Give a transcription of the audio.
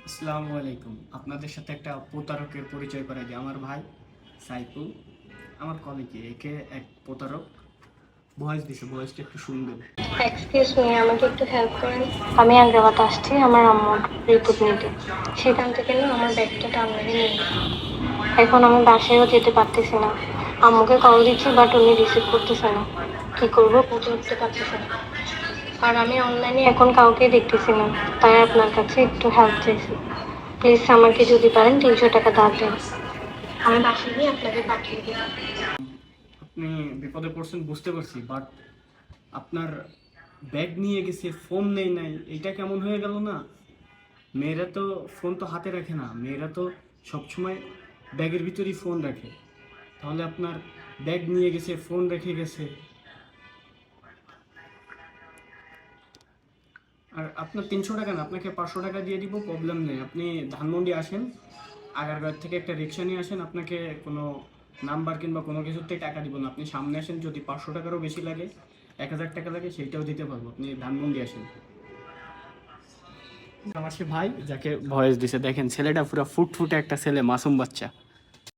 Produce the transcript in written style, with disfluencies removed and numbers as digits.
আসসালামু আলাইকুম। আপনাদের সাথে একটা প্রতারকের পরিচয় করাই দিই। আমার ভাই সাইফুল আমার কলেজে একে এক প্রতারক ভয়েস দিছে। ভয়েসটা একটু শুনবেন। এক্সকিউজ মি, আমাকে একটু হেল্প করেন। আমি আগ্রাবাদ আসছি আমার আম্মুর রিপোর্ট নিতে। সেখান থেকে না আমার ব্যাগটা টানলে নিয়ে গেছে। এখন আমি বাসায়ও যেতে পারতেছি না। আম্মুকে কল দিচ্ছি বাট উনি রিসিভ করতেছে না। কি করব বুঝে উঠতে পারতেছি না। আর আমি অনলাইনে এখন কাউকে দেখতেছি না। তাই আপনার কাছে একটু হেল্প চাইছি। প্লিজ আমাকে যদি পারেন 300 টাকা দাও দেন। আমি বাসায় গিয়ে আপনাকে পাঠিয়ে দিই। আপনি বিপদে পড়ছেন বুঝতে পারছি, বাট আপনার ব্যাগ নিয়ে গেছে, ফোন নেই নাই, এটা কেমন হয়ে গেল না? মেয়েরা তো ফোন তো হাতে রাখে না, মেয়েরা তো সবসময় ব্যাগের ভিতরেই ফোন রাখে। তাহলে আপনার ব্যাগ নিয়ে গেছে, ফোন রেখে গেছে। আর আপনার 300 টাকা না, আপনাকে 500 টাকা দিয়ে দিব, প্রবলেম নেই। আপনি ধানমন্ডি আসেন, আগারগাঁও থেকে একটা রিক্সা নিয়ে আসেন। আপনাকে কোনো নাম্বার কিংবা কোনো কিছুতে টাকা দিব না। আপনি সামনে আসেন, যদি 500 টাকারও বেশি লাগে, 1000 টাকা লাগে, সেইটাও দিতে পারবো। আপনি ধানমন্ডি আসেন। আমার সে ভাই যাকে ভয়েস দিছে, দেখেন ছেলেটা পুরো ফুটফুটে একটা ছেলে, মাসুম বাচ্চা।